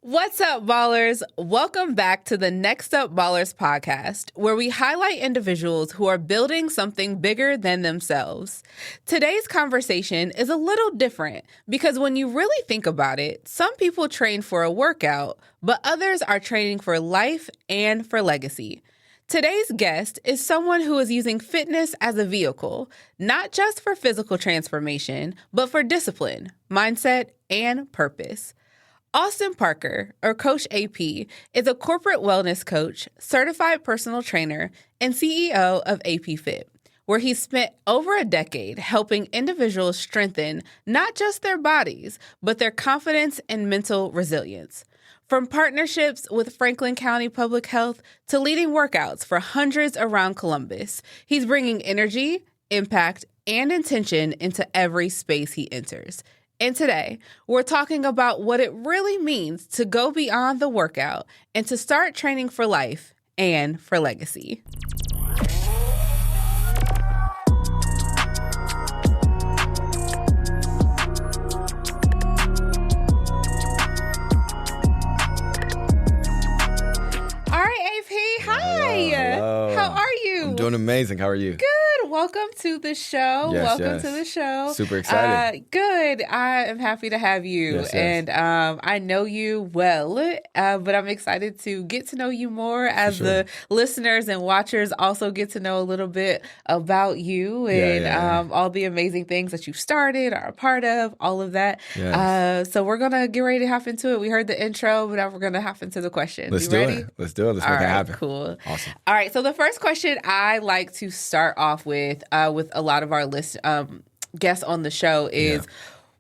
What's up, ballers? Welcome back to the NxtUp Ballers Podcast, where we highlight individuals who are building something bigger than themselves. Today's conversation is a little different because when you really think about it, some people train for a workout, but others are training for life and for legacy. Today's guest is someone who is using fitness as a vehicle, not just for physical transformation, but for discipline, mindset, and purpose. Austin Parker, or Coach AP, is a corporate wellness coach, certified personal trainer, and CEO of APFit, where he spent over a decade helping individuals strengthen not just their bodies, but their confidence and mental resilience. From partnerships with Franklin County Public Health to leading workouts for hundreds around Columbus, he's bringing energy, impact, and intention into every space he enters. And today, we're talking about what it really means to go beyond the workout and to start training for life and for legacy. All right, AP, hi. Hello. How are you? I'm doing amazing. How are you? Good. Welcome to the show. Welcome to the show. Super excited. Good. I am happy to have you. Yes. And I know you well, but I'm excited to get to know you more as the listeners and watchers also get to know a little bit about you and all the amazing things that you've started, are a part of, all of that. Yes. So we're going to get ready to hop into it. We heard the intro, but now we're going to hop into the questions. Let's You do ready? it. Let's do it. Let's make it happen. Cool. Awesome. All right. So the first question I like to start off with a lot of our guests on the show is,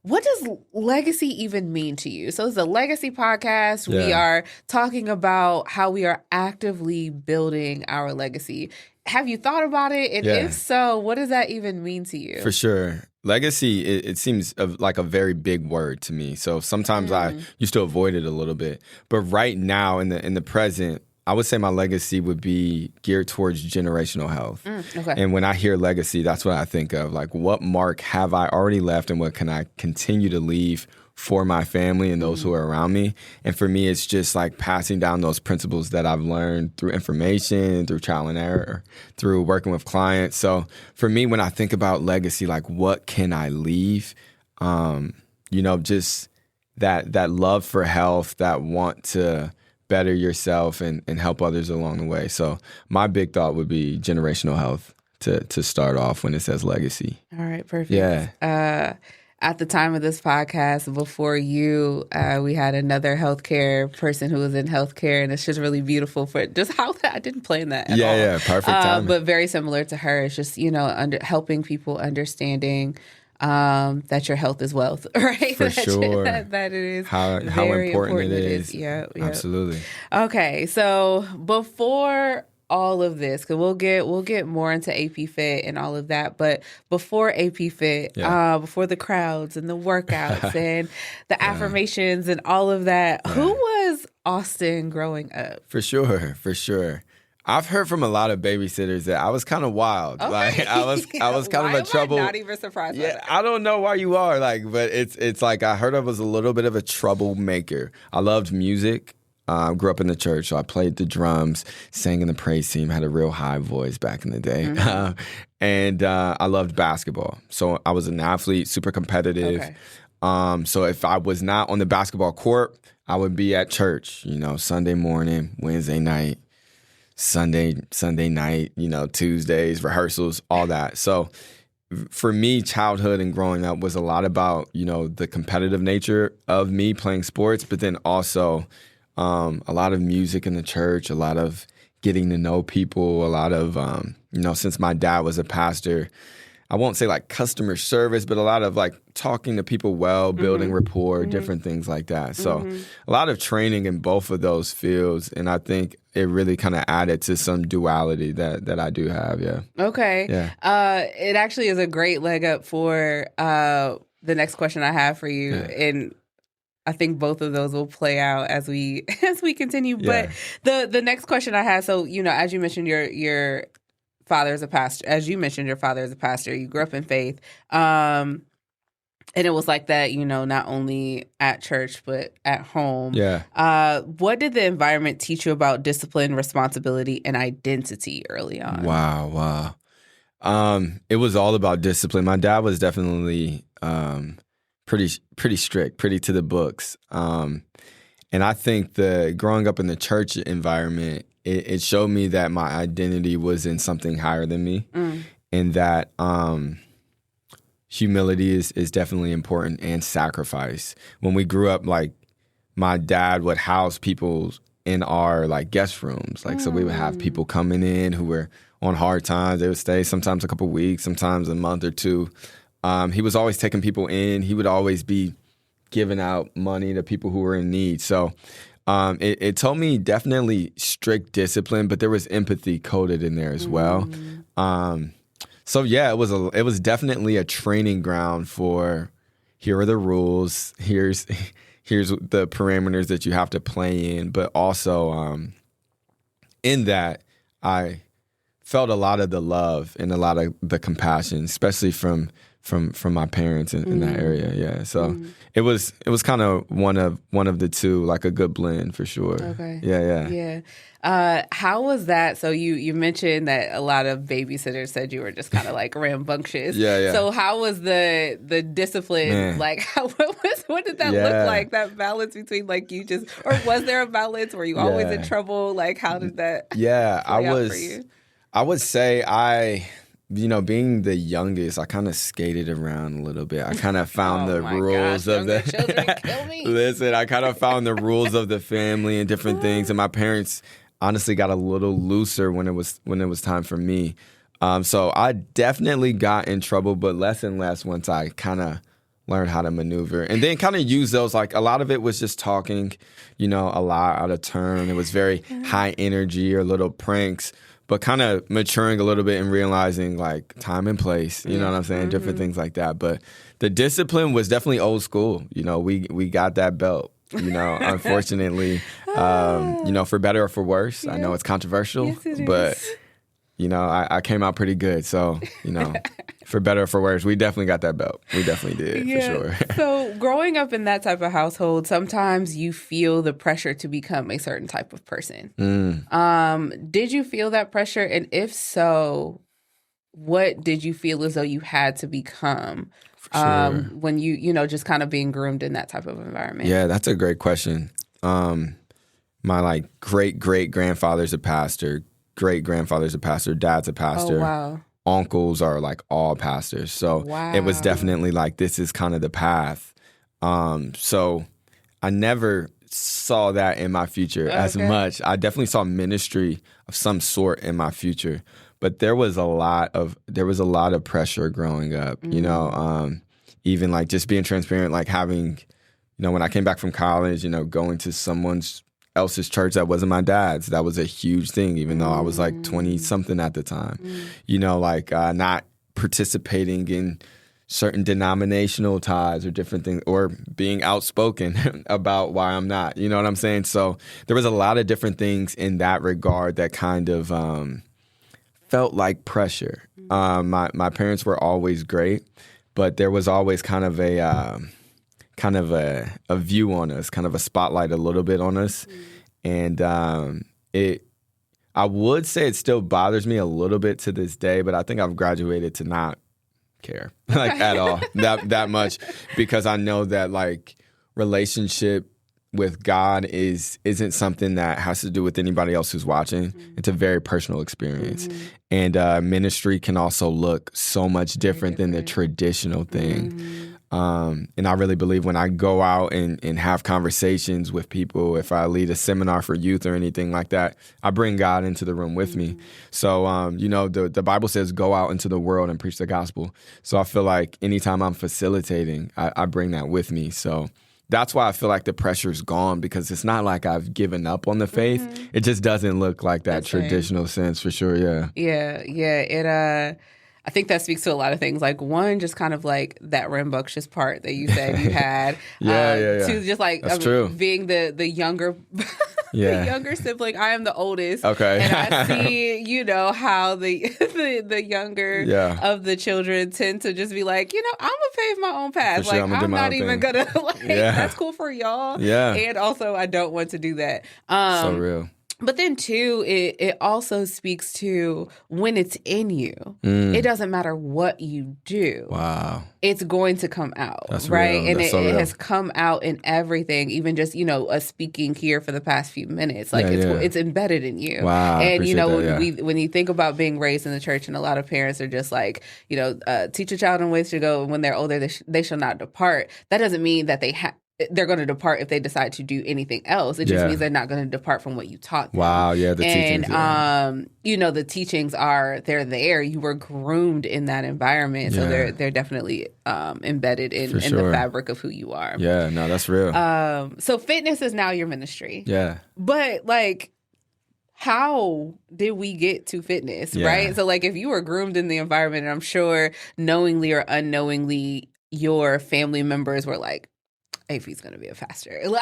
what does legacy even mean to you? So it's a legacy podcast. Yeah. We are talking about how we are actively building our legacy. Have you thought about it? And if so, what does that even mean to you? For sure. Legacy, it seems like a very big word to me. So sometimes I used to avoid it a little bit. But right now in the present, I would say my legacy would be geared towards generational health. Okay. And when I hear legacy, that's what I think of. Like, what mark have I already left and what can I continue to leave for my family and those who are around me? And for me, it's just like passing down those principles that I've learned through information, through trial and error, through working with clients. So for me, when I think about legacy, like, what can I leave? Just that love for health, that want to better yourself and help others along the way. So my big thought would be generational health to start off when it says legacy. All right, perfect. Yeah. At the time of this podcast, before you, we had another healthcare person who was in healthcare, and it's just really beautiful for just how I didn't plan that at all. Yeah, perfect timing. But very similar to her. It's just, helping people understanding that your health is wealth, right? For sure. that it is how very important it is. Yeah, Absolutely. Okay, so before all of this, because we'll get more into APFit and all of that, but before APFit, before the crowds and the workouts and the affirmations and all of that, who was Austin growing up? For sure. I've heard from a lot of babysitters that I was kind of wild. Okay. Like I was kind of a trouble. I'm not even surprised by that. I don't know why you are, but it's like I heard I was a little bit of a troublemaker. I loved music. Grew up in the church, so I played the drums, sang in the praise team, had a real high voice back in the day. And I loved basketball. So I was an athlete, super competitive. Okay. So if I was not on the basketball court, I would be at church, Sunday morning, Wednesday night, Sunday night, Tuesdays, rehearsals, all that. So for me, childhood and growing up was a lot about, the competitive nature of me playing sports, but then also a lot of music in the church, a lot of getting to know people, a lot of, since my dad was a pastor, I won't say like customer service, but a lot of like talking to people well, building rapport, different things like that. So a lot of training in both of those fields. And I think it really kind of added to some duality that I do have. Yeah. Okay. Yeah. It actually is a great leg up for the next question I have for you. Yeah. And I think both of those will play out as we continue. Yeah. But the next question I have, so as you mentioned, your father is a pastor. As you mentioned, your father is a pastor. You grew up in faith. And it was like that, not only at church, but at home. Yeah. What did the environment teach you about discipline, responsibility, and identity early on? Wow. It was all about discipline. My dad was definitely pretty strict, pretty to the books. And I think growing up in the church environment, it showed me that my identity was in something higher than me, and that humility is definitely important, and sacrifice. When we grew up, like, my dad would house people in our, like, guest rooms. Like, so we would have people coming in who were on hard times. They would stay sometimes a couple weeks, sometimes a month or two. He was always taking people in. He would always be giving out money to people who were in need. So it told me definitely strict discipline, but there was empathy coded in there as well. So yeah, it was definitely a training ground for, here are the rules, here's the parameters that you have to play in, but also in that I felt a lot of the love and a lot of the compassion, especially from my parents in that area. Yeah, so it was kind of one of the two, like a good blend for sure. Okay. Yeah. How was that? So you mentioned that a lot of babysitters said you were just kind of like rambunctious. Yeah. So how was the discipline? Man. Like, what did that look like? That balance between, like, or was there a balance? Were you always in trouble? Like, how did that? Yeah, play out for you? I would say being the youngest, I kind of skated around a little bit. I kind of found the rules of the children kill me. Listen, I kind of found the rules of the family and different things, and my parents honestly got a little looser when it was time for me. So I definitely got in trouble, but less and less once I kind of learned how to maneuver, and then kind of use those. Like, a lot of it was just talking, a lot out of turn. It was very high energy or little pranks. But kind of maturing a little bit and realizing, like, time and place, you know what I'm saying? Different things like that. But the discipline was definitely old school. We got that belt, unfortunately, for better or for worse. Yeah. I know it's controversial, yes, it but, is. I came out pretty good. So, for better or for worse, we definitely got that belt. We definitely did, for sure. So growing up in that type of household, sometimes you feel the pressure to become a certain type of person. Did you feel that pressure? And if so, what did you feel as though you had to become when you just kind of being groomed in that type of environment? Yeah, that's a great question. My, great-great-grandfather's a pastor. Great-grandfather's a pastor. Dad's a pastor. Oh, wow. Uncles are, like, all pastors. So It was definitely like, this is kind of the path. So I never saw that in my future as much. I definitely saw ministry of some sort in my future, but there was a lot of pressure growing up. Even, like, just being transparent, like, having, when I came back from college, going to someone else's church that wasn't my dad's, that was a huge thing, even though I was like 20 something at the time. Not participating in certain denominational ties or different things, or being outspoken about why I'm not, you know what I'm saying? So there was a lot of different things in that regard that kind of felt like pressure. My parents were always great, but there was always kind of a view on us, kind of a spotlight a little bit on us. And I would say it still bothers me a little bit to this day, but I think I've graduated to not care at all that much, because I know that, like, relationship with God isn't something that has to do with anybody else who's watching. It's a very personal experience. And ministry can also look so much different than the traditional thing. And I really believe when I go out and have conversations with people, if I lead a seminar for youth or anything like that, I bring God into the room with me. So, the Bible says, go out into the world and preach the gospel. So I feel like anytime I'm facilitating, I bring that with me. So that's why I feel like the pressure's gone, because it's not like I've given up on the faith. It just doesn't look like that traditional sense, for sure. Yeah. I think that speaks to a lot of things. Like, one, just kind of like that rambunctious part that you said you had. Yeah. Two, just like That's true. being the younger the younger sibling. I am the oldest. Okay. And I see, how the younger of the children tend to just be like, I'm going to pave my own path. Sure, like, I'm not even going to, that's cool for y'all. Yeah. And also, I don't want to do that. So real. But then, too, it also speaks to when it's in you. It doesn't matter what you do. Wow. It's going to come out, That's right? real. And That's so it real. has come out in everything, even just, us speaking here for the past few minutes. Like, it's embedded in you. Wow. And, when you think about being raised in the church, and a lot of parents are just like, teach a child in ways to go, and when they're older, they shall not depart. That doesn't mean that they're going to depart if they decide to do anything else. It just means they're not going to depart from what you taught them. Wow, yeah, the teachings. And, the teachings they're there. You were groomed in that environment. So they're definitely embedded in the fabric of who you are. Yeah, no, that's real. So fitness is now your ministry. Yeah. But, how did we get to fitness, right? So, if you were groomed in the environment, and I'm sure knowingly or unknowingly, your family members were like, AP's going to be a pastor. But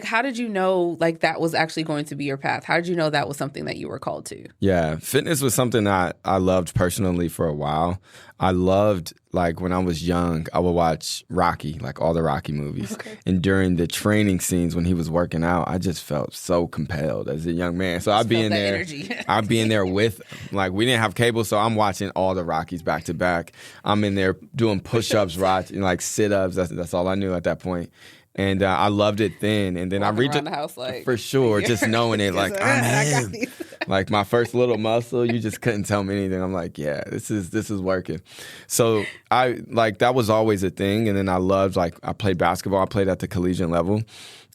how did you know that was actually going to be your path? How did you know that was something that you were called to? Yeah, fitness was something that I loved personally for a while. I loved, when I was young, I would watch Rocky, all the Rocky movies. Okay. And during the training scenes when he was working out, I just felt so compelled as a young man. So I'd be in there. Energy. I'd be in there with, we didn't have cable, so I'm watching all the Rockies back to back. I'm in there doing push-ups, sit-ups. That's all I knew at that point. And I loved it then. And then I reached around the house for sure, just knowing it, I'm him. My first little muscle, you just couldn't tell me anything. I'm like, yeah, this is working. So I that was always a thing. And then I loved I played basketball. I played at the collegiate level.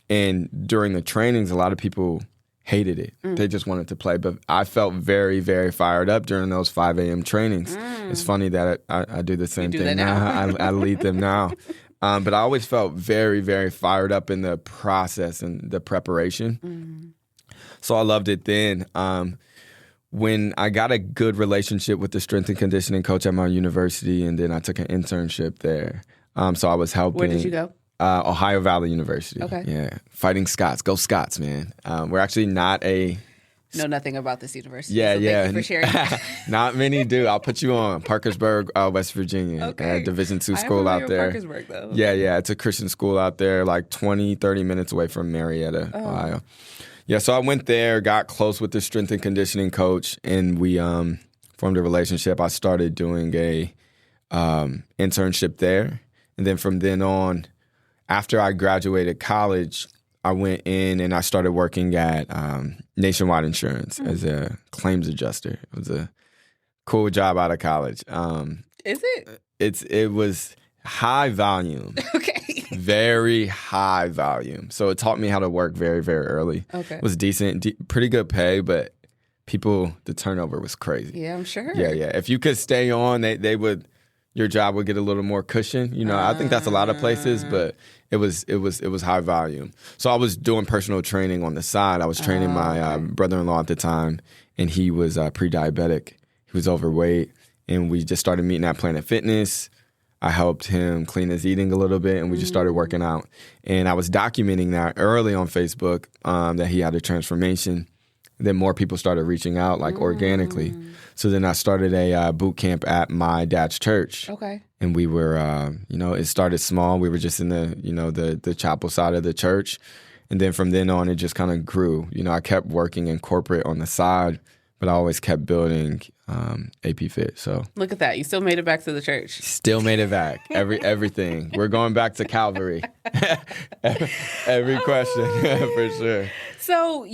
And during the trainings, a lot of people hated it. They just wanted to play. But I felt very, very fired up during those 5 a.m. trainings. It's funny that I do the same thing now. I lead them now. But I always felt very, very fired up in the process and the preparation. So I loved it then. When I got a good relationship with the strength and conditioning coach at my university, and then I took an internship there. So I was helping. Where did you go? Ohio Valley University. Okay. Yeah. Fighting Scots. Go Scots, man. We're actually not a... Know nothing about this university. Yeah, so yeah. Thank you for sharing. Not many do. I'll put you on. Parkersburg, West Virginia. Okay. Division II school out there. Parkersburg, though. Yeah. It's a Christian school out there, 20, 30 minutes away from Marietta, Ohio. Yeah, so I went there, got close with the strength and conditioning coach, and we formed a relationship. I started doing a internship there. And then from then on, after I graduated college, I went in and I started working at Nationwide Insurance as a claims adjuster. It was a cool job out of college. Is it? It was high volume. Okay. Very high volume. So it taught me how to work very, very early. Okay. It was decent, pretty good pay, but the turnover was crazy. Yeah, I'm sure. Yeah. If you could stay on, they would. Your job would get a little more cushion. I think that's a lot of places, but it was high volume. So I was doing personal training on the side. I was training my brother-in-law at the time, and he was pre-diabetic. He was overweight, and we just started meeting at Planet Fitness. I helped him clean his eating a little bit, and we just started working out. And I was documenting that early on Facebook that he had a transformation. Then more people started reaching out organically. So then I started a boot camp at my dad's church. Okay. And we were, it started small. We were just in the chapel side of the church. And then from then on, it just kind of grew. I kept working in corporate on the side, but I always kept building APFit. So look at that. You still made it back to the church. Still made it back. Everything. We're going back to Calvary. Every question, for sure. So,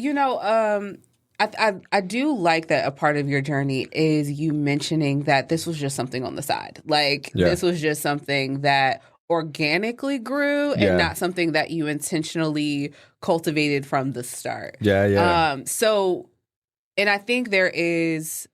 I do like that a part of your journey is you mentioning that this was just something on the side. This was just something that organically grew and not something that you intentionally cultivated from the start. Yeah. And I think there is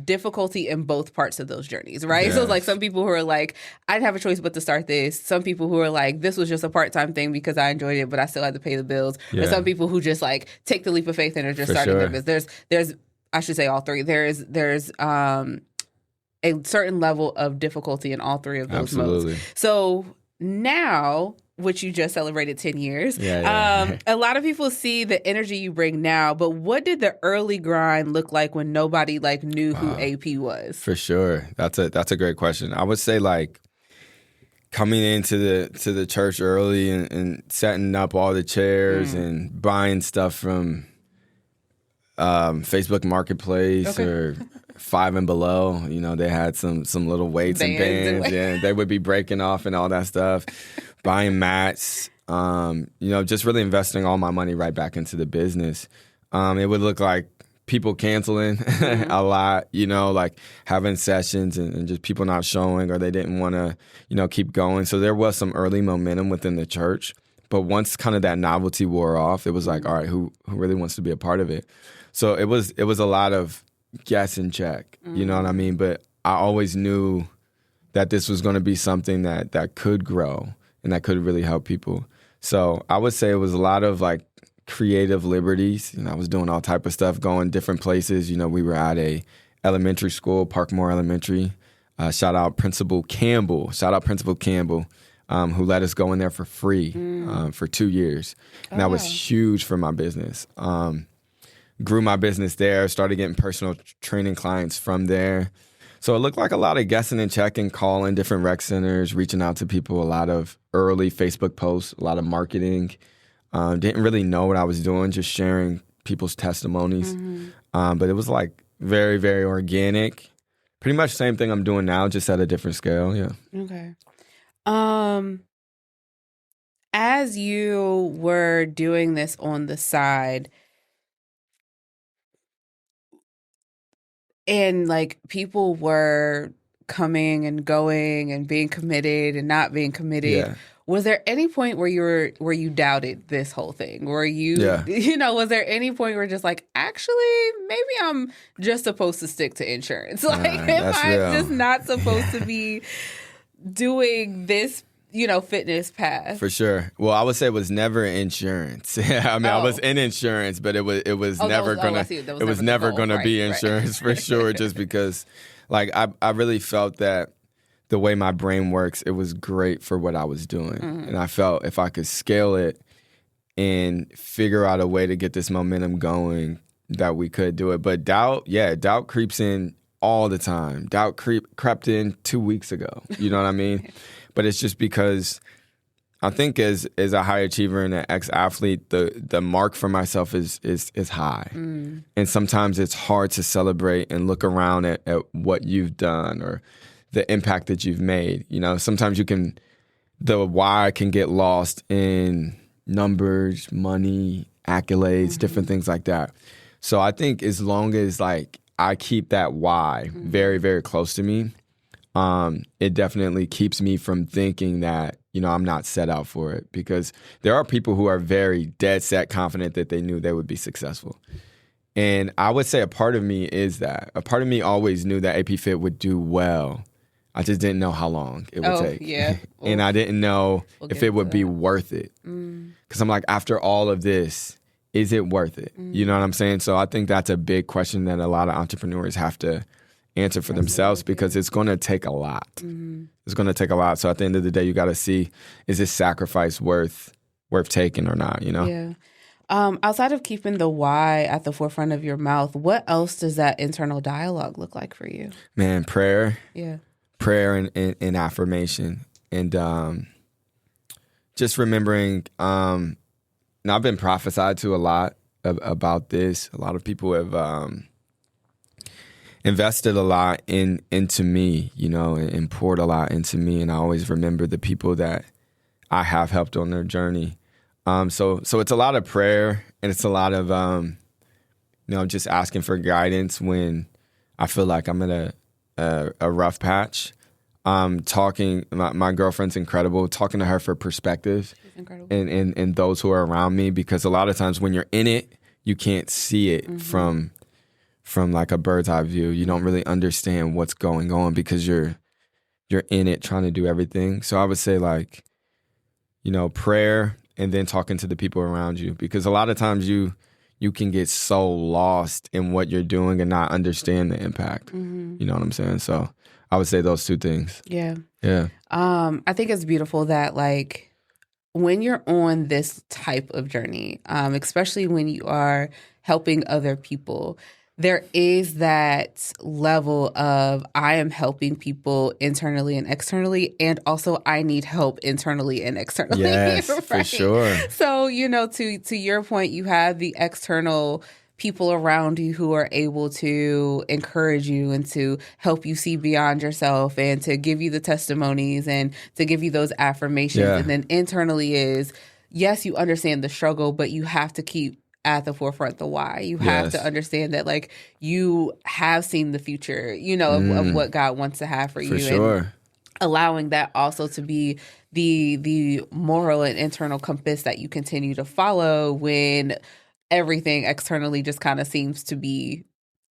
difficulty in both parts of those journeys, right? Yes. So some people who are like, I didn't have a choice but to start this. Some people who are like, this was just a part-time thing because I enjoyed it, but I still had to pay the bills. Yeah. Or some people who just take the leap of faith and are just starting their business. There's I should say all three. There's a certain level of difficulty in all three of those modes. So now which you just celebrated 10 years. Yeah. A lot of people see the energy you bring now, but what did the early grind look like when nobody like knew who AP was? For sure. That's a great question. I would say like coming into the church early and setting up all the chairs and buying stuff from Facebook Marketplace or Five and Below. You know, they had some little weights and bands. Yeah, they would be breaking off and all that stuff. Buying mats. You know, just really investing all my money right back into the business. It would look like people canceling a lot, you know, like having sessions and just people not showing or they didn't want to, you know, keep going. So there was some early momentum within the church. But once kind of that novelty wore off, it was like, all right, who really wants to be a part of it? So it was a lot of guess and check, you know what I mean? But I always knew that this was going to be something that could grow and that could really help people. So I would say it was a lot of like creative liberties. You know, I was doing all type of stuff, going different places. You know, we were at a elementary school, Parkmore Elementary. Shout out Principal Campbell, who let us go in there for free for 2 years. And that was huge for my business. Grew my business there, started getting personal training clients from there. So it looked like a lot of guessing and checking, calling different rec centers, reaching out to people, a lot of early Facebook posts, a lot of marketing. Didn't really know what I was doing, just sharing people's testimonies. But it was like very, very organic. Pretty much same thing I'm doing now, just at a different scale. Yeah. Okay. As you were doing this on the side, and like people were coming and going and being committed and not being committed, was there any point where you doubted this whole thing? Were you, you know, was there any point where you're just like, actually, maybe I'm just supposed to stick to insurance? Like, am I just not supposed to be doing this, you know, fitness path? For sure. Well, I would say it was never insurance. I mean, I was in insurance, but it was never gonna be insurance for sure. Just because, like, I really felt that the way my brain works, it was great for what I was doing, and I felt if I could scale it and figure out a way to get this momentum going, that we could do it. But doubt creeps in all the time. Doubt crept in 2 weeks ago. You know what I mean? But it's just because I think as a high achiever and an ex-athlete, the mark for myself is high. And sometimes it's hard to celebrate and look around at what you've done or the impact that you've made. You know, sometimes the why can get lost in numbers, money, accolades, different things like that. So I think as long as like I keep that why very, very close to me, it definitely keeps me from thinking that, you know, I'm not set out for it, because there are people who are very dead set confident that they knew they would be successful. And I would say a part of me is that. A part of me always knew that APFit would do well. I just didn't know how long it would take. Yeah. And I didn't know if it would be worth it. Because I'm like, after all of this, is it worth it? You know what I'm saying? So I think that's a big question that a lot of entrepreneurs have to answer for themselves, because it's going to take a lot. It's going to take a lot. So at the end of the day, you got to see, is this sacrifice worth taking or not, you know? Yeah. Outside of keeping the why at the forefront of your mouth, what else does that internal dialogue look like for you? Man, prayer. Yeah. Prayer and affirmation. And just remembering, now I've been prophesied to a lot about this. A lot of people have invested a lot into me, you know, and poured a lot into me. And I always remember the people that I have helped on their journey. So it's a lot of prayer, and it's a lot of, you know, just asking for guidance when I feel like I'm in a rough patch. Talking, my girlfriend's incredible, talking to her for perspective and those who are around me, because a lot of times when you're in it, you can't see it from like a bird's eye view. You don't really understand what's going on because you're in it trying to do everything. So I would say, like, you know, prayer, and then talking to the people around you, because a lot of times you can get so lost in what you're doing and not understand the impact. You know what I'm saying? So I would say those two things. Yeah. Yeah. I think it's beautiful that, like, when you're on this type of journey, especially when you are helping other people, there is that level of I am helping people internally and externally, and also I need help internally and externally. Yes, right? for sure. So, to your point, you have the external people around you who are able to encourage you and to help you see beyond yourself and to give you the testimonies and to give you those affirmations. Yeah. And then internally is, yes, you understand the struggle, but you have to keep at the forefront the why. You have to understand that like you have seen the future, of what God wants to have for you. For sure. And allowing that also to be the moral and internal compass that you continue to follow when everything externally just kind of seems to be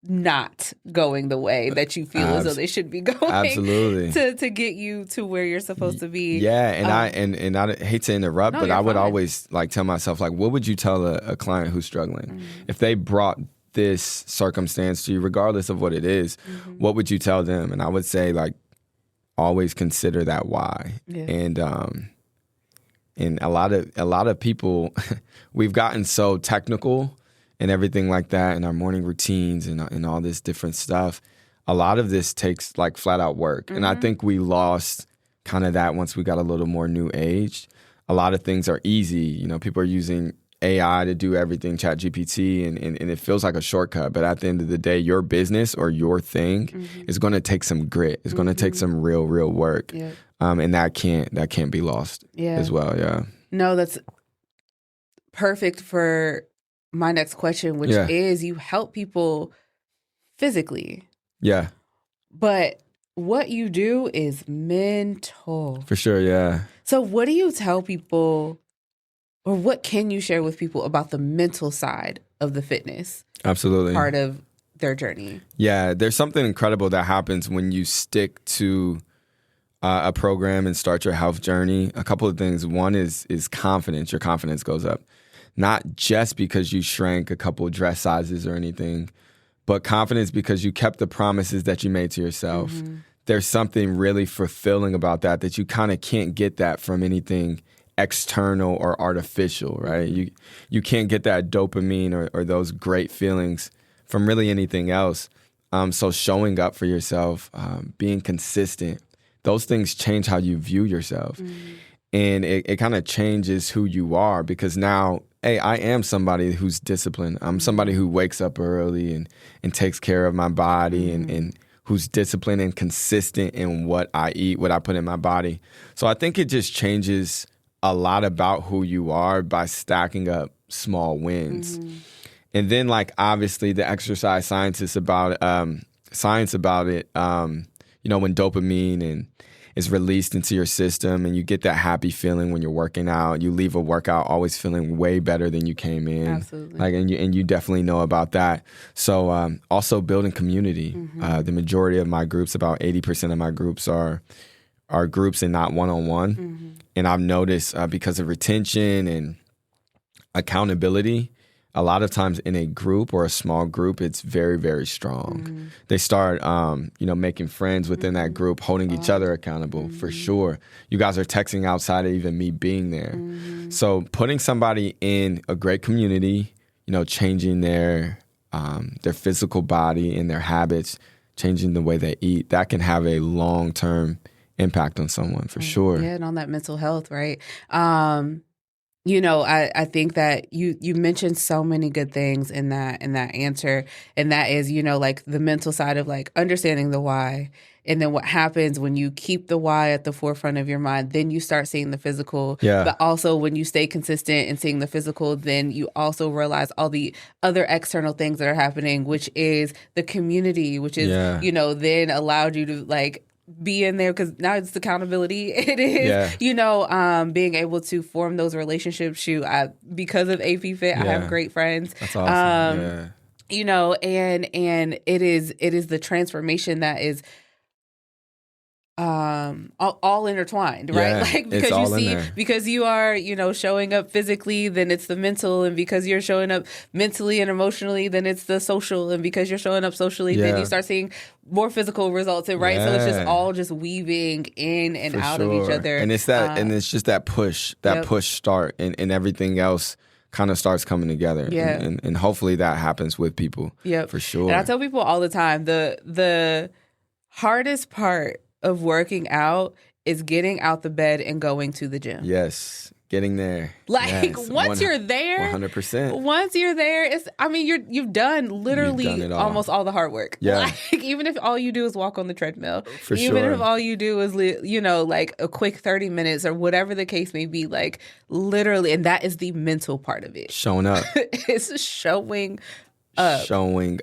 not going the way that you feel as though they should be going. Absolutely. To get you to where you're supposed to be. Yeah, and I hate to interrupt, but I would fine. always like tell myself, like, what would you tell a client who's struggling? If they brought this circumstance to you, regardless of what it is, what would you tell them? And I would say, like, always consider that why. Yeah. And a lot of people, we've gotten so technical and everything like that in our morning routines and all this different stuff. A lot of this takes like flat out work. And I think we lost kind of that once we got a little more new age. A lot of things are easy. People are using AI to do everything, ChatGPT, and it feels like a shortcut. But at the end of the day, your business or your thing is going to take some grit. It's going to take some real work. Yeah. And that can't be lost as well. Yeah. No, that's perfect for my next question, which is you help people physically. Yeah. But what you do is mental. For sure, yeah. So what do you tell people, or what can you share with people about the mental side of the fitness? Absolutely. Part of their journey. Yeah, there's something incredible that happens when you stick to a program and start your health journey. A couple of things. One is confidence. Your confidence goes up. Not just because you shrank a couple of dress sizes or anything, but confidence because you kept the promises that you made to yourself. There's something really fulfilling about that you kind of can't get that from anything external or artificial, right? You can't get that dopamine or those great feelings from really anything else. So showing up for yourself, being consistent, those things change how you view yourself. And it kind of changes who you are because now, hey, I am somebody who's disciplined. I'm somebody who wakes up early and takes care of my body and who's disciplined and consistent in what I eat, what I put in my body. So I think it just changes a lot about who you are by stacking up small wins. And then, like, obviously the exercise science about it, when dopamine is released into your system and you get that happy feeling when you're working out. You leave a workout always feeling way better than you came in. Absolutely. And you definitely know about that. So also building community. The majority of my groups, about 80% of my groups are groups and not one-on-one. And I've noticed because of retention and accountability, a lot of times in a group or a small group, it's very, very strong. They start, making friends within that group, holding each other accountable for sure. You guys are texting outside of even me being there. So putting somebody in a great community, changing their physical body and their habits, changing the way they eat, that can have a long-term impact on someone for sure. Yeah, and on that mental health, right? I think that you mentioned so many good things in that answer, and that is, like the mental side of like understanding the why, and then what happens when you keep the why at the forefront of your mind, then you start seeing the physical. Yeah. But also when you stay consistent in seeing the physical, then you also realize all the other external things that are happening, which is the community, which is, then allowed you to like be in there because now it's accountability. It is, being able to form those relationships. Because of APFit, I have great friends. That's awesome. And it is the transformation that is all intertwined, right? Yeah, Like, it's all in there. because you are, showing up physically, then it's the mental, and because you're showing up mentally and emotionally, then it's the social, and because you're showing up socially, then you start seeing more physical results, and right? So it's just all just weaving in and out of each other. And it's that, and it's just that push start, and everything else kind of starts coming together. Yeah. And hopefully that happens with people. Yep. For sure. And I tell people all the time, the hardest part of working out is getting out the bed and going to the gym. Yes. Getting there. Like, once you're there, 100%. Once you're there, you've done literally almost all the hard work. Yeah. Like, even if all you do is walk on the treadmill, even if all you do is, like a quick 30 minutes or whatever the case may be, like literally, and that is the mental part of it. Showing up. It's showing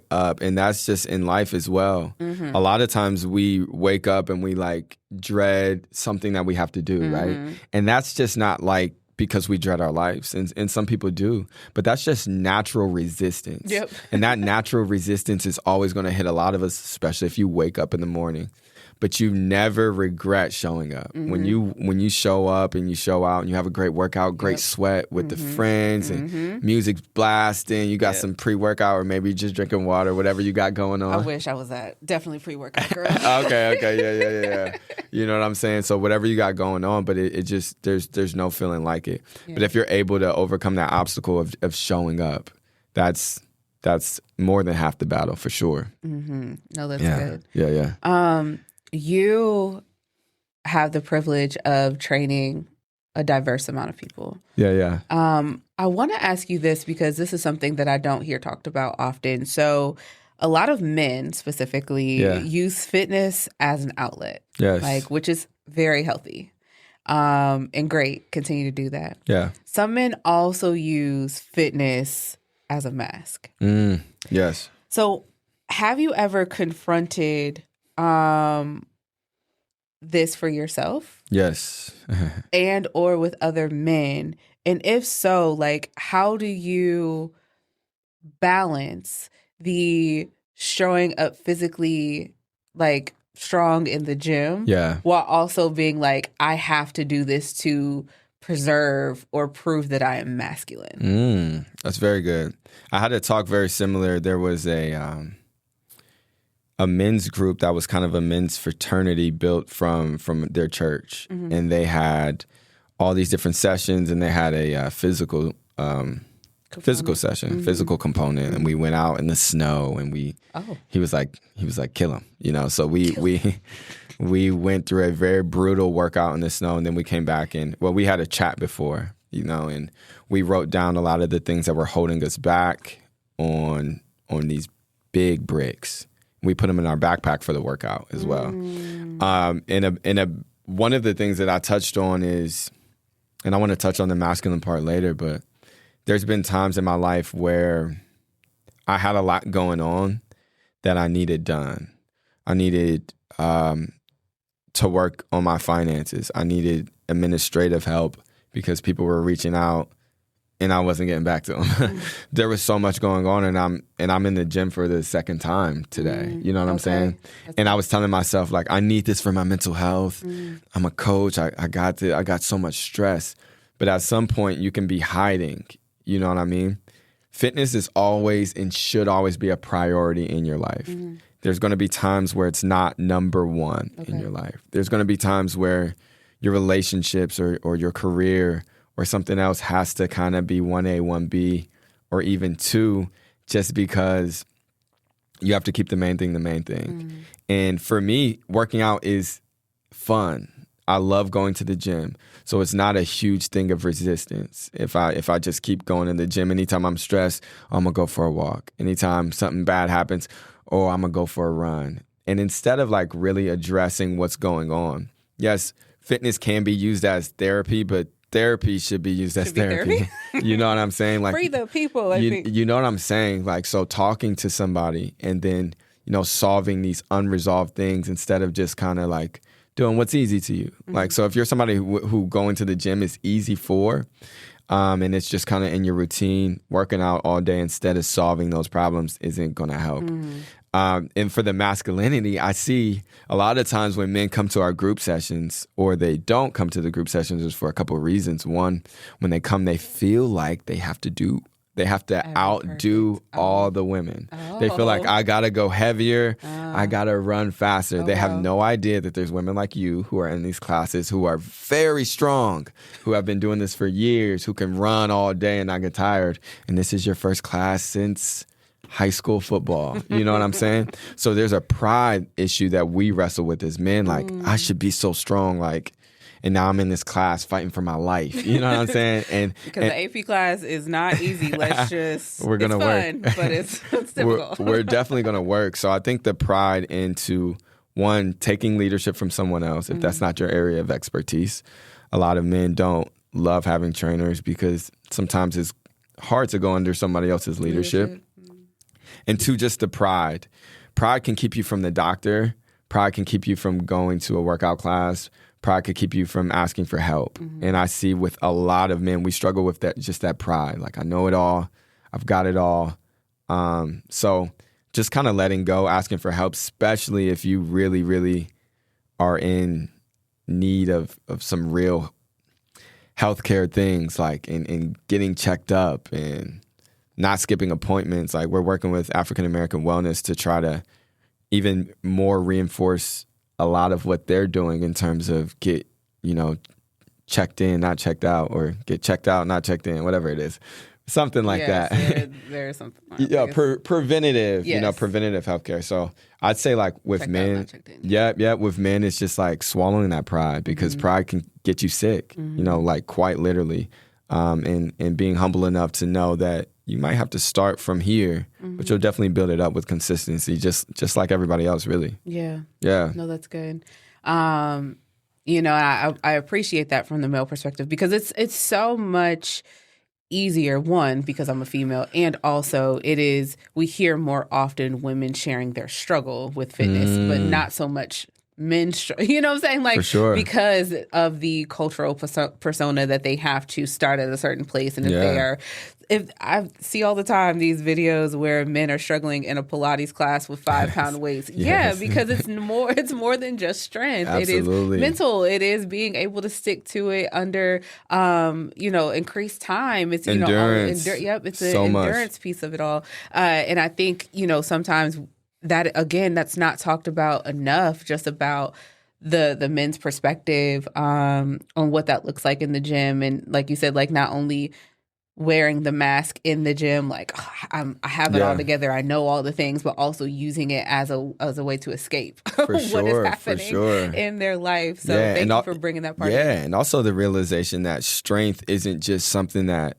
up. And that's just in life as well. A lot of times we wake up and we like dread something that we have to do, right? And that's just not like because we dread our lives, and some people do, but that's just natural resistance. Yep. And that natural resistance is always going to hit a lot of us, especially if you wake up in the morning. But you never regret showing up. When you show up and you show out and you have a great workout, great sweat with the friends and music's blasting, you got some pre-workout or maybe just drinking water, whatever you got going on. I wish I was that. Definitely pre-workout, girl. Okay. Yeah. You know what I'm saying? So whatever you got going on, but it just, there's no feeling like it. Yeah. But if you're able to overcome that obstacle of showing up, that's more than half the battle for sure. No, that's good. Yeah. You have the privilege of training a diverse amount of people. Yeah. I want to ask you this because this is something that I don't hear talked about often. So a lot of men specifically use fitness as an outlet, which is very healthy and great. Continue to do that. Yeah. Some men also use fitness as a mask. Yes. So have you ever confronted this for yourself? Yes. And or with other men? And if so, like, how do you balance the showing up physically, like, strong in the gym while also being like, I have to do this to preserve or prove that I am masculine? That's very good. I had a talk very similar. There was a men's group that was kind of a men's fraternity built from their church. And they had all these different sessions, and they had a physical session, physical component. And we went out in the snow, and he was like, kill him, so we went through a very brutal workout in the snow, and then we came back and, we had a chat before, and we wrote down a lot of the things that were holding us back on these big bricks. We put them in our backpack for the workout as well. One of the things that I touched on is, and I want to touch on the masculine part later, but there's been times in my life where I had a lot going on that I needed done. I needed to work on my finances. I needed administrative help because people were reaching out and I wasn't getting back to them. There was so much going on, and I'm in the gym for the second time today. You know what I'm saying? And I was telling myself, like, I need this for my mental health. I'm a coach. I got so much stress. But at some point, you can be hiding. You know what I mean? Fitness is always and should always be a priority in your life. There's going to be times where it's not number one in your life. There's going to be times where your relationships or your career or something else has to kind of be 1A, 1B, or even 2, just because you have to keep the main thing. And for me, working out is fun. I love going to the gym. So it's not a huge thing of resistance. If I just keep going to the gym, anytime I'm stressed, I'm going to go for a walk. Anytime something bad happens, I'm going to go for a run. And instead of like really addressing what's going on, yes, fitness can be used as therapy, but therapy should be used as therapy. You know what I'm saying? Like, free the people. You know what I'm saying? Like, so talking to somebody and then, solving these unresolved things instead of just kind of like doing what's easy to you. Like, so if you're somebody who going to the gym is easy for, and it's just kind of in your routine, working out all day instead of solving those problems isn't going to help. And for the masculinity, I see a lot of times when men come to our group sessions or they don't come to the group sessions is for a couple of reasons. One, when they come, they feel like they have to outdo all the women. They feel like, I got to go heavier. I got to run faster. They have no idea that there's women like you who are in these classes who are very strong, who have been doing this for years, who can run all day and not get tired. And this is your first class since high school football. You know what I'm saying? So there's a pride issue that we wrestle with as men. Like, I should be so strong. Like, and now I'm in this class fighting for my life. You know what I'm saying? And because the AP class is not easy. Let's just we're gonna work, but it's difficult. We're definitely gonna work. So I think the pride into one, taking leadership from someone else, if that's not your area of expertise. A lot of men don't love having trainers because sometimes it's hard to go under somebody else's leadership. And two, just the pride. Pride can keep you from the doctor. Pride can keep you from going to a workout class. Pride could keep you from asking for help. And I see with a lot of men, we struggle with that pride. Like, I know it all. I've got it all. So just kind of letting go, asking for help, especially if you really, really are in need of some real healthcare things, like in getting checked up and not skipping appointments. Like, we're working with African American Wellness to try to even more reinforce a lot of what they're doing in terms of get, checked in, not checked out, or get checked out, not checked in, whatever it is. Something like that. There's something like that. Yeah, preventative, preventative healthcare. So I'd say, like, with men, with men, it's just like swallowing that pride, because pride can get you sick, like quite literally. And being humble enough to know that you might have to start from here, but you'll definitely build it up with consistency, just like everybody else, really. Yeah. No, that's good. I appreciate that from the male perspective, because it's so much easier, one, because I'm a female, and also we hear more often women sharing their struggle with fitness, but not so much men, you know what I'm saying? Like, for sure. Because of the cultural persona that they have to start at a certain place. And if I see all the time these videos where men are struggling in a Pilates class with 5-pound weights. Yeah, because it's more than just strength. Absolutely. It is mental. It is being able to stick to it under, increased time. It's, endurance. It's an endurance piece of it all. And I think, sometimes that, again, that's not talked about enough, just about the men's perspective on what that looks like in the gym. And like you said, like, not only wearing the mask in the gym, like, I have it all together, I know all the things, but also using it as a way to escape what is happening in their life. So thank you for bringing that part in. And also the realization that strength isn't just something that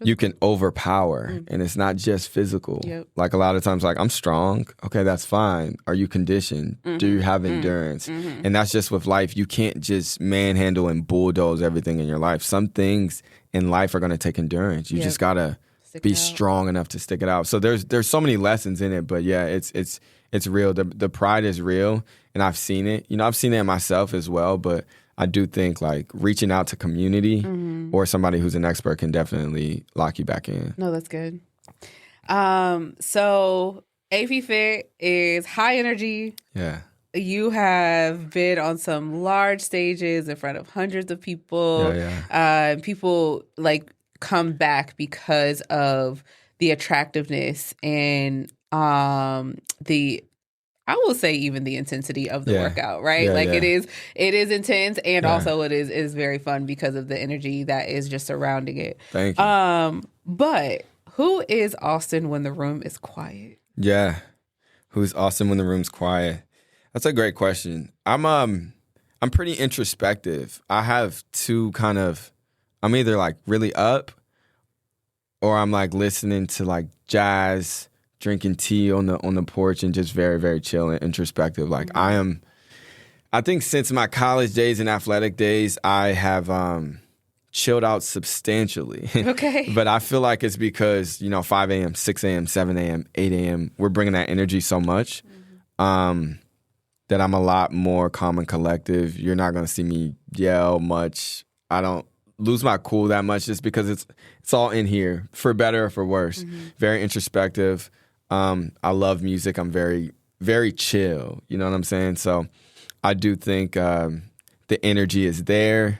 you can overpower, and it's not just physical. Like, a lot of times, like, I'm strong. Okay, that's fine. Are you conditioned? Do you have endurance? And that's just with life. You can't just manhandle and bulldoze everything in your life. Some things in life are going to take endurance. You just got to be strong enough to stick it out. So there's so many lessons in it, but yeah, it's real. The pride is real, and I've seen it. I've seen it myself as well, but I do think, like, reaching out to community or somebody who's an expert can definitely lock you back in. No, that's good. So APFit is high energy. Yeah. You have been on some large stages in front of hundreds of people. People, like, come back because of the attractiveness and I will say even the intensity of the workout, right? It is intense, and also it is very fun because of the energy that is just surrounding it. Thank you. But who is Austin when the room is quiet? Yeah. Who's Austin when the room's quiet? That's a great question. I'm pretty introspective. I have two I'm either, like, really up, or I'm, like, listening to, like, jazz, drinking tea on the porch, and just very, very chill and introspective. Like, I think since my college days and athletic days, I have chilled out substantially. Okay. But I feel like it's because, 5 a.m., 6 a.m., 7 a.m., 8 a.m., we're bringing that energy so much that I'm a lot more calm and collective. You're not going to see me yell much. I don't lose my cool that much, just because it's all in here, for better or for worse. Very introspective. I love music. I'm very, very chill. You know what I'm saying? So I do think the energy is there,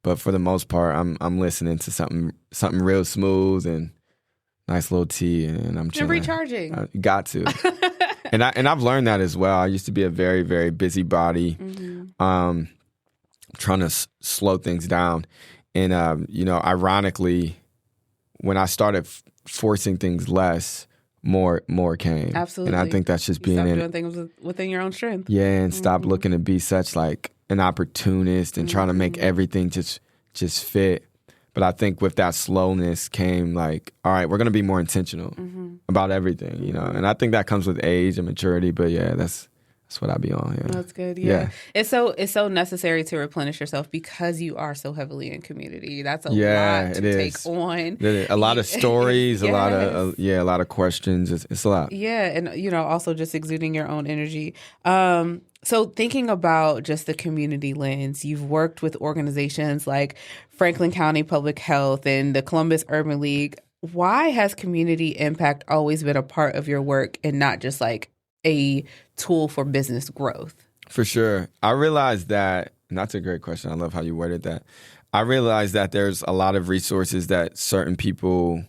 but for the most part, I'm listening to something real smooth and nice little tea, and I'm chilling. You're recharging. Got to. And I've learned that as well. I used to be a very, very busybody, trying to slow things down. And, ironically, when I started forcing things less, more came. Absolutely. And I think that's just being doing things within your own strength. Yeah, and stop looking to be such like an opportunist and trying to make everything just fit. But I think with that slowness came like, all right, we're going to be more intentional about everything, And I think that comes with age and maturity. But yeah, that's what I be on. Yeah, that's good. Yeah. It's so necessary to replenish yourself because you are so heavily in community. That's a lot to take on. A lot of stories, a lot of questions. It's a lot. Yeah, and also just exuding your own energy. So thinking about just the community lens, you've worked with organizations like Franklin County Public Health and the Columbus Urban League. Why has community impact always been a part of your work and not just like a tool for business growth? For sure. I realized that, and that's a great question. I love how you worded that. I realized that there's a lot of resources that certain people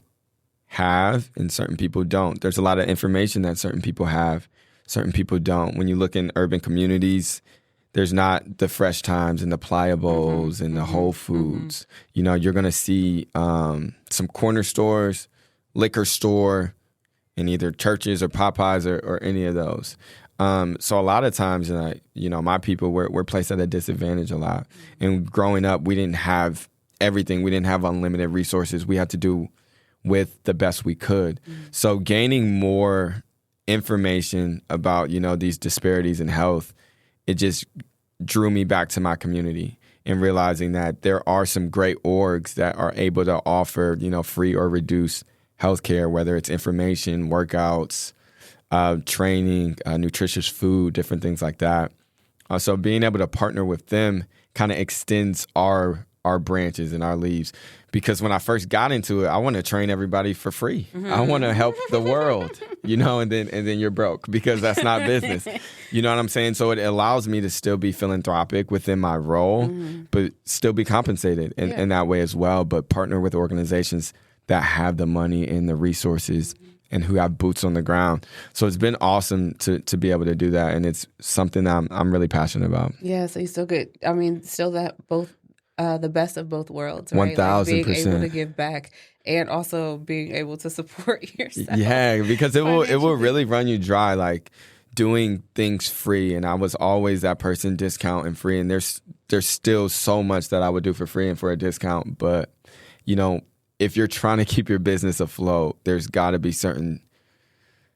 have and certain people don't. There's a lot of information that certain people have, certain people don't. When you look in urban communities, there's not the Fresh Times and the Pliables and the Whole Foods. You're going to see some corner stores, liquor store, in either churches or Popeyes or any of those. So a lot of times, my people, we're placed at a disadvantage a lot. And growing up, we didn't have everything. We didn't have unlimited resources. We had to do with the best we could. So gaining more information about, these disparities in health, it just drew me back to my community and realizing that there are some great orgs that are able to offer, free or reduced healthcare, whether it's information, workouts, training, nutritious food, different things like that. So being able to partner with them kind of extends our branches and our leaves. Because when I first got into it, I want to train everybody for free. I want to help the world, and then you're broke because that's not business. You know what I'm saying? So it allows me to still be philanthropic within my role, but still be compensated in that way as well. But partner with organizations that have the money and the resources and who have boots on the ground. So it's been awesome to be able to do that. And it's something that I'm really passionate about. Yeah, so you still get, still that both, the best of both worlds, right? 1,000%. Like being able to give back and also being able to support yourself. Yeah, because it will really run you dry, like doing things free. And I was always that person discounting free. And there's still so much that I would do for free and for a discount. But, if you're trying to keep your business afloat, there's got to be certain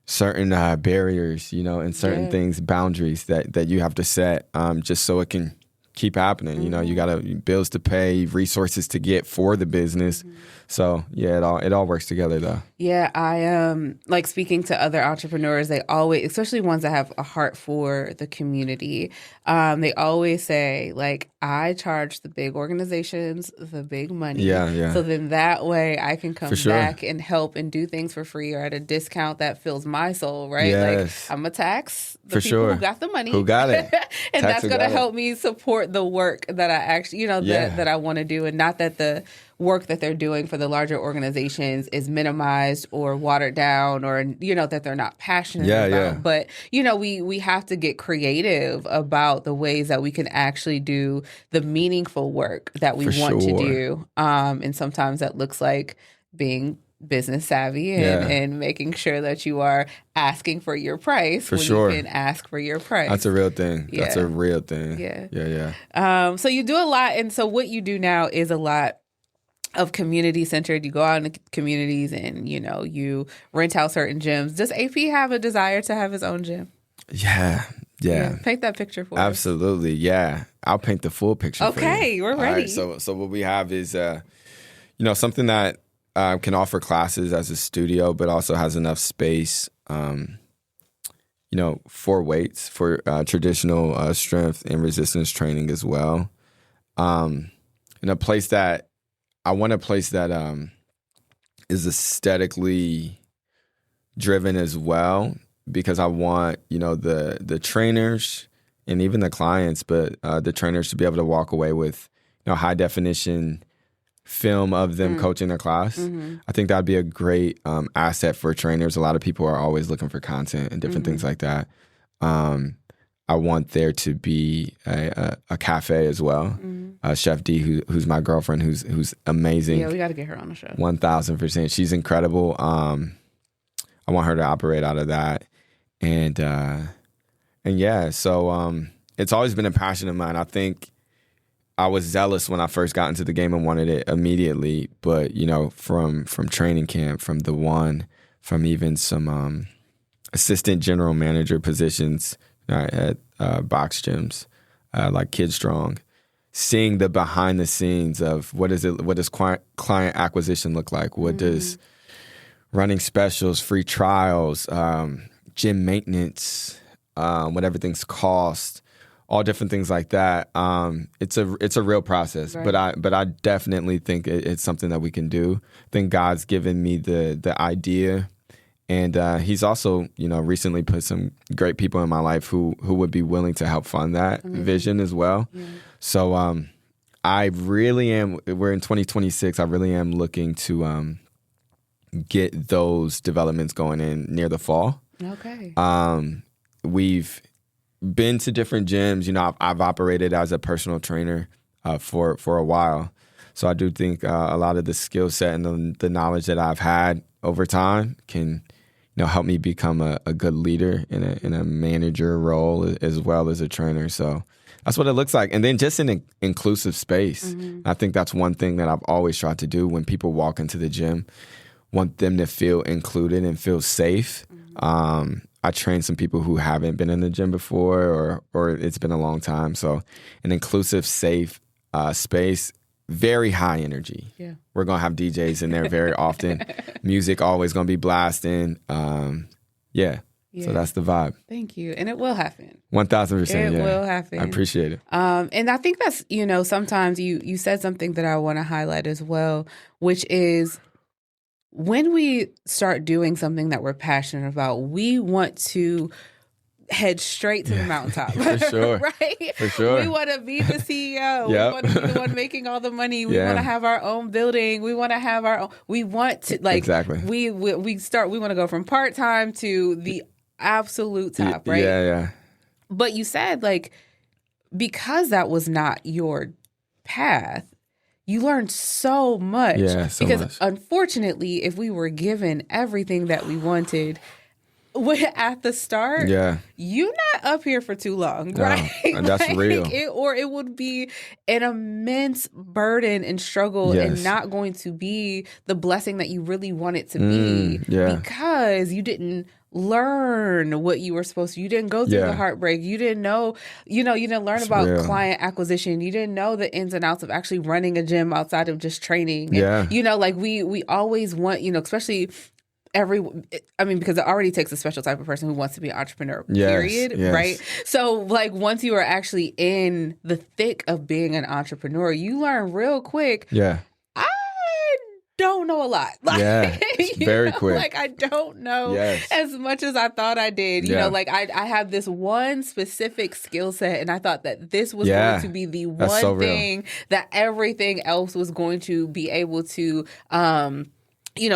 barriers, and certain things, boundaries that you have to set, just so it can keep happening. You got to bills to pay, resources to get for the business. So yeah, it all works together though. Yeah, I like speaking to other entrepreneurs, they always, especially ones that have a heart for the community, they always say like, I charge the big organizations the big money. Yeah. So then that way I can come back and help and do things for free or at a discount that fills my soul, right? Yes. Like I'm gonna tax the for people sure. who got the money. Who got it. And that's gonna help me support the work that I actually, that I want to do, and not that the work that they're doing for the larger organizations is minimized or watered down or, that they're not passionate about. Yeah. But, we have to get creative about the ways that we can actually do the meaningful work that we want to do. And sometimes that looks like being business savvy and making sure that you are asking for your price when you can ask for your price. That's a real thing. Yeah. That's a real thing. Yeah. So you do a lot. And so what you do now is a lot of community centered. You go out in the communities and, you rent out certain gyms. Does AP have a desire to have his own gym? Yeah. Paint that picture for us. Absolutely. Yeah. I'll paint the full picture for you. Okay, we're ready. All right, so what we have is, something that can offer classes as a studio, but also has enough space, for weights, for traditional strength and resistance training as well. In a place that I want a place that is aesthetically driven as well, because I want, the trainers and even the clients, but the trainers to be able to walk away with, high definition film of them coaching their class. Mm-hmm. I think that'd be a great asset for trainers. A lot of people are always looking for content and different things like that. I want there to be a cafe as well. Chef D, who's my girlfriend, who's amazing. Yeah, we got to get her on the show. 1,000%. She's incredible. I want her to operate out of that, and yeah. So it's always been a passion of mine. I think I was zealous when I first got into the game and wanted it immediately, but from training camp, from the one, from even some assistant general manager positions at box gyms, like Kid Strong, seeing the behind the scenes of what does client acquisition look like? What does running specials, free trials, gym maintenance, what everything's cost, all different things like that. It's a real process, right. but I definitely think it's something that we can do. I think God's given me the idea. And he's also, recently put some great people in my life who would be willing to help fund that vision as well. Yeah. So I really am, we're in 2026, I really am looking to get those developments going in near the fall. Okay. We've been to different gyms. I've operated as a personal trainer for a while. So I do think a lot of the skill set and the knowledge that I've had over time can help me become a good leader in a manager role as well as a trainer. So that's what it looks like. And then just an inclusive space. I think that's one thing that I've always tried to do when people walk into the gym. Want them to feel included and feel safe. I train some people who haven't been in the gym before or it's been a long time. So an inclusive, safe space. Very high energy. Yeah. We're going to have DJs in there very often. Music always going to be blasting. Yeah. So that's the vibe. Thank you. And it will happen. 1,000%. It will happen. I appreciate it. And I think that's, sometimes you said something that I want to highlight as well, which is when we start doing something that we're passionate about, we want to head straight to the mountaintop. For sure. Right? For sure. We want to be the CEO. We want to be the one making all the money. We want to have our own building. We want to have our own. We want to, exactly. We want to go from part-time to the absolute top, right? Yeah. But you said, because that was not your path, you learned so much. Yeah, so because much. Unfortunately, if we were given everything that we wanted at the start, you're not up here for too long, right? And that's real. It would be an immense burden and struggle and not going to be the blessing that you really want it to be because you didn't learn what you were supposed to. You didn't go through the heartbreak. You didn't know, you didn't learn about client acquisition. You didn't know the ins and outs of actually running a gym outside of just training. And, we always want, especially because it already takes a special type of person who wants to be an entrepreneur, period, right? So, once you are actually in the thick of being an entrepreneur, you learn real quick. Yeah. I don't know a lot. It's very quick. I don't know as much as I thought I did. I have this one specific skill set, and I thought that this was going to be the one thing that everything else was going to be able to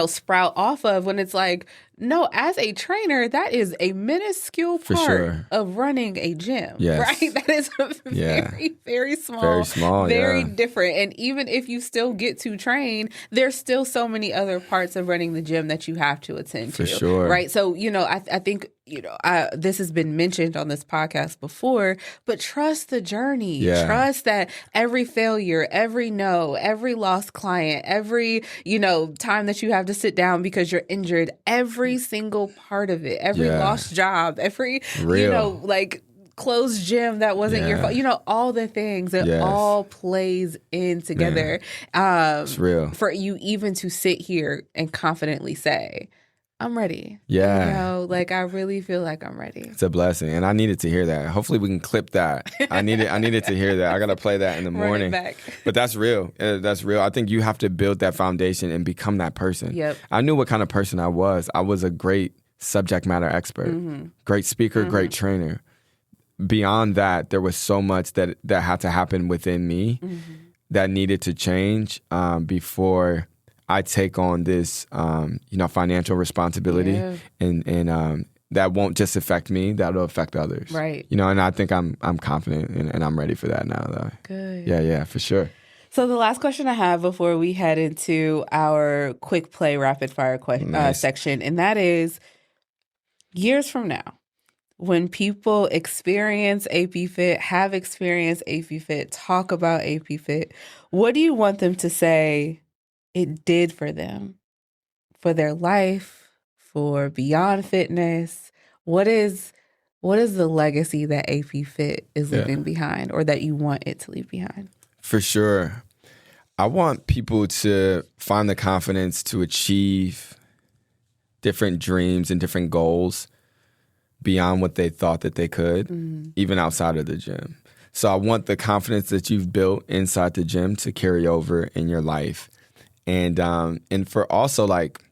sprout off of, when it's no, as a trainer, that is a minuscule part of running a gym, right? That is a very, very small, very different. And even if you still get to train, there's still so many other parts of running the gym that you have to attend to, right? So, I think, this has been mentioned on this podcast before, but trust the journey. Yeah. Trust that every failure, every no, every lost client, every, time that you have to sit down because you're injured, every single part of it, every lost job, every, closed gym that wasn't your fault, all the things, it all plays in together. It's real. For you even to sit here and confidently say, I'm ready. Yeah. I really feel like I'm ready. It's a blessing. And I needed to hear that. Hopefully we can clip that. I needed to hear that. I got to play that in the morning. Run it back. But that's real. That's real. I think you have to build that foundation and become that person. Yep. I knew what kind of person I was. I was a great subject matter expert, great speaker, great trainer. Beyond that, there was so much that had to happen within me that needed to change before I take on this, financial responsibility, and that won't just affect me; that'll affect others. Right. And I think I'm confident and I'm ready for that now, though. Good. Yeah, for sure. So the last question I have before we head into our quick play rapid fire section, and that is, years from now, when people experience APFit, have experienced APFit, talk about APFit, what do you want them to say it did for them, for their life, for Beyond Fitness? What is the legacy that APFit is leaving behind, or that you want it to leave behind? For sure. I want people to find the confidence to achieve different dreams and different goals beyond what they thought that they could, even outside of the gym. So I want the confidence that you've built inside the gym to carry over in your life. And for also, like,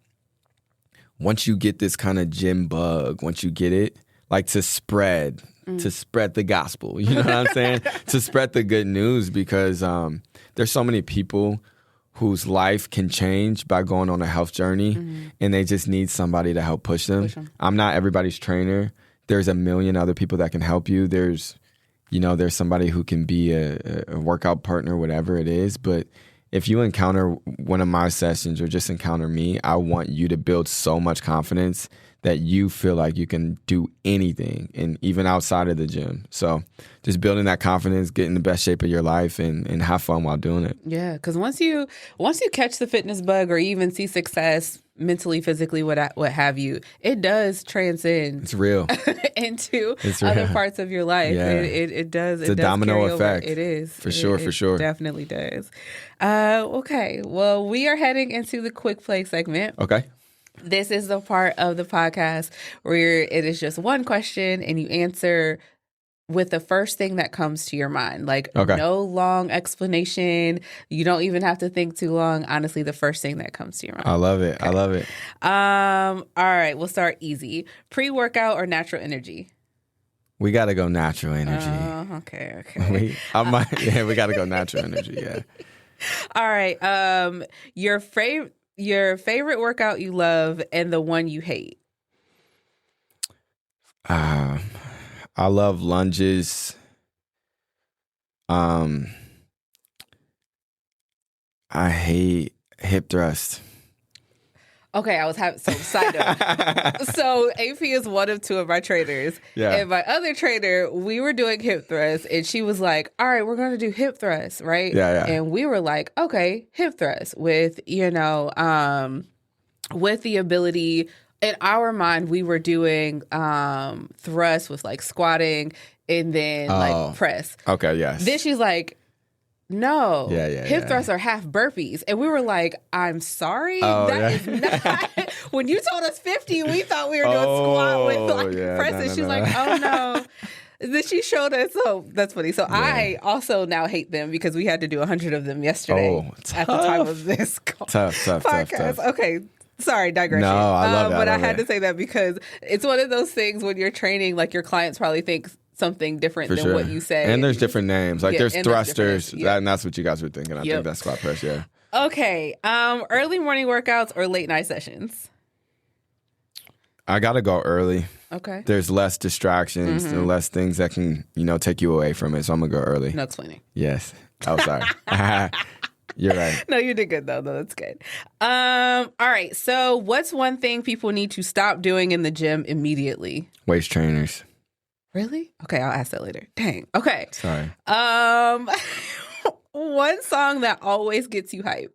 once you get this kind of gym bug, once you get it, like, to spread the gospel, you know what I'm saying? To spread the good news, because there's so many people whose life can change by going on a health journey, and they just need somebody to help push them. I'm not everybody's trainer. There's a million other people that can help you. There's somebody who can be a workout partner, whatever it is. But if you encounter one of my sessions or just encounter me, I want you to build so much confidence that you feel like you can do anything, and even outside of the gym. So just building that confidence, get in the best shape of your life, and have fun while doing it. Yeah, because once you catch the fitness bug, or even see success mentally, physically, what have you, it does transcend. It's real. into other parts of your life. Yeah. It does. It's a domino effect. It is. For sure. Definitely does. Okay. Well, we are heading into the quick play segment. Okay. This is the part of the podcast where it is just one question and you answer with the first thing that comes to your mind. Like, no long explanation. You don't even have to think too long. Honestly, the first thing that comes to your mind. I love it. Okay. I love it. All right, we'll start easy. Pre-workout or natural energy? We got to go natural energy. Okay. We got to go natural energy, yeah. All right. Your favorite workout you love and the one you hate? I love lunges. I hate hip thrust. Okay, side note. So AP is one of two of my trainers. Yeah. And my other trainer, we were doing hip thrusts, and she was like, all right, we're going to do hip thrusts, right? Yeah. And we were like, okay, hip thrusts with, with the ability, in our mind, we were doing thrusts with like squatting and then like press. Okay, yes. Then she's like, no, hip yeah. thrusts are half burpees. And we were like, I'm sorry. That is not. When you told us 50, we thought we were doing squat with like press. And she's like, oh no. Then she showed us. So that's funny. So I also now hate them because we had to do 100 of them yesterday at the time of this podcast. Tough. Okay. Sorry, digression. No, I love that. But I had to say that because it's one of those things when you're training, like your clients probably think something different than what you say. And there's different names. Like there's thrusters. And that's what you guys were thinking. I think that's squat press, yeah. Okay. Early morning workouts or late night sessions? I got to go early. Okay. There's less distractions and less things that can, take you away from it. So I'm going to go early. No explaining. Yes. Oh, sorry. You're right. No, you did good, though. No, that's good. All right. So what's one thing people need to stop doing in the gym immediately? Waist trainers. Really? Okay, I'll ask that later. Dang. Okay. Sorry. One song that always gets you hype.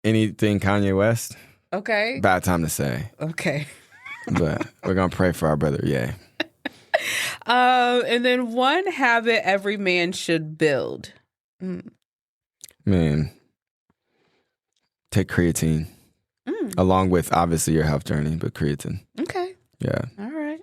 Anything Kanye West? Okay. Bad time to say. Okay. But we're going to pray for our brother, yeah. And then one habit every man should build. Man, take creatine. Along with, obviously, your health journey, but creatine. Okay. Yeah. All right.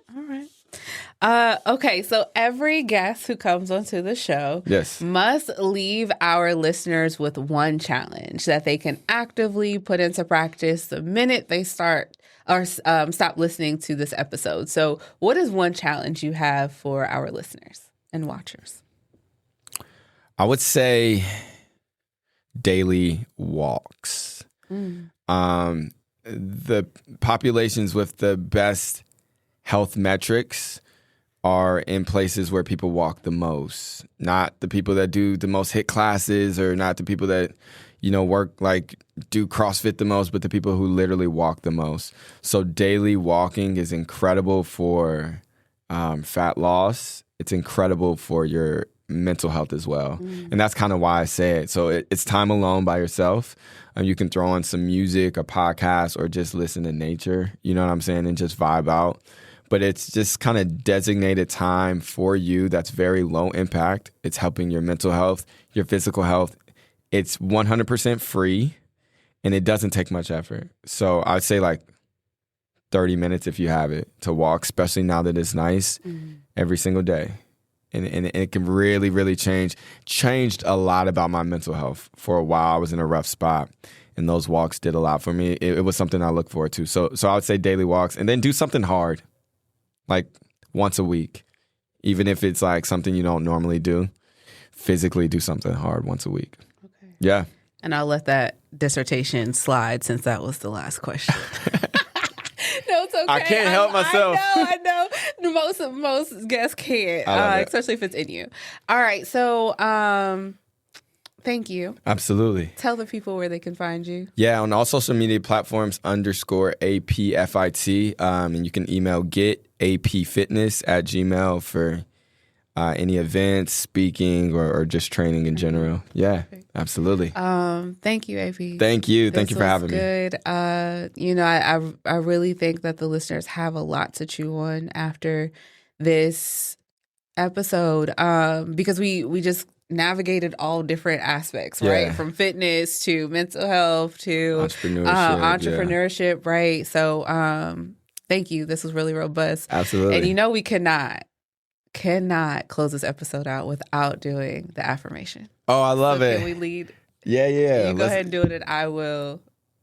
Okay, so every guest who comes onto the show Yes. must leave our listeners with one challenge that they can actively put into practice the minute they start or stop listening to this episode. So what is one challenge you have for our listeners and watchers? I would say daily walks. The populations with the best health metrics are in places where people walk the most, not the people that do the most HIIT classes or not the people that, work do CrossFit the most, but the people who literally walk the most. So daily walking is incredible for fat loss. It's incredible for your mental health as well. And that's kind of why I say it. So it's time alone by yourself. You can throw on some music, a podcast, or just listen to nature, you know what I'm saying, and just vibe out. But it's just kind of designated time for you that's very low impact. It's helping your mental health, your physical health. It's 100% free, and it doesn't take much effort. So I'd say 30 minutes if you have it to walk, especially now that it's nice, every single day. And it can really, really changed a lot about my mental health. For a while, I was in a rough spot, and those walks did a lot for me. It was something I look forward to. So I would say daily walks, and then do something hard, once a week. Even if it's something you don't normally do, physically do something hard once a week. Okay. Yeah. And I'll let that dissertation slide since that was the last question. No, it's okay. I can't help myself. I know. Most guests can't, especially if it's in you. All right. So, thank you. Absolutely. Tell the people where they can find you. Yeah, on all social media platforms _APFIT. And you can email getapfitness@gmail for any events, speaking, or just training in general. Yeah, absolutely. Thank you, AP. Thank you. Thank you for having me. Good. I really think that the listeners have a lot to chew on after this episode, because we just navigated all different aspects, right? Yeah. From fitness to mental health to entrepreneurship, right? So, thank you. This was really robust. Absolutely. And we cannot close this episode out without doing the affirmation. Oh, I love it. Can we lead? Yeah. You go ahead and do it, and I will.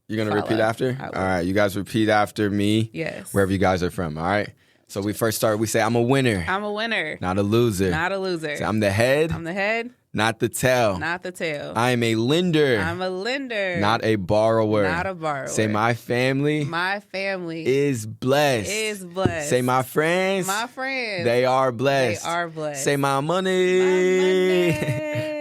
You're going to repeat after? All right. You guys repeat after me. Yes. Wherever you guys are from. All right. So we first start, we say, I'm a winner. I'm a winner. Not a loser. Not a loser. Say, I'm the head. I'm the head. Not the tail. Not the tail. I am a lender. I'm a lender. Not a borrower. Not a borrower. Say my family. My family is blessed. Is blessed. Say my friends. My friends. They are blessed. They are blessed. Say my money. My money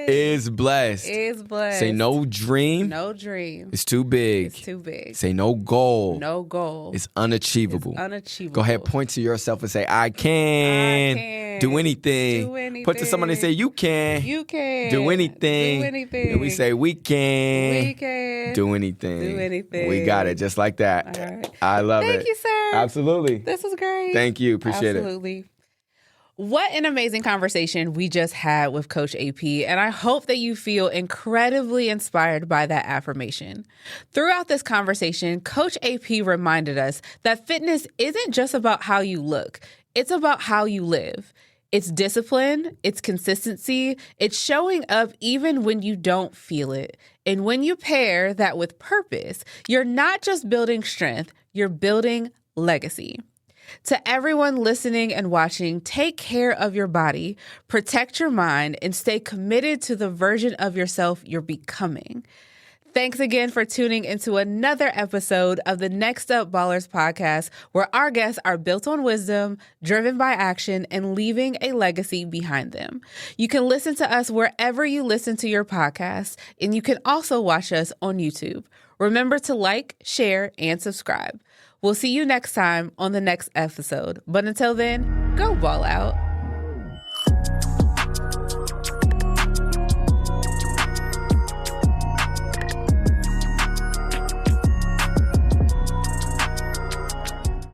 is blessed. Is blessed. Say no dream. No dream. It's too big. It's too big. Say no goal. No goal. It's unachievable. It's unachievable. Go ahead, point to yourself and say, I can. Do anything. Do anything. Point to somebody and say, you can. You can. Do anything. Do anything. And we say, we can. We can. Do anything. Do anything. We got it, just like that. All right. I love it. Thank you, sir. Absolutely. This was great. Thank you. Appreciate it. Absolutely. What an amazing conversation we just had with Coach AP, and I hope that you feel incredibly inspired by that affirmation. Throughout this conversation, Coach AP reminded us that fitness isn't just about how you look, it's about how you live. It's discipline, it's consistency, it's showing up even when you don't feel it. And when you pair that with purpose, you're not just building strength, you're building legacy. To everyone listening and watching, take care of your body, protect your mind, and stay committed to the version of yourself you're becoming. Thanks again for tuning into another episode of the NxtUp Ballers Podcast, where our guests are built on wisdom, driven by action, and leaving a legacy behind them. You can listen to us wherever you listen to your podcasts, and you can also watch us on YouTube. Remember to like, share, and subscribe. We'll see you next time on the next episode. But until then, go ball out.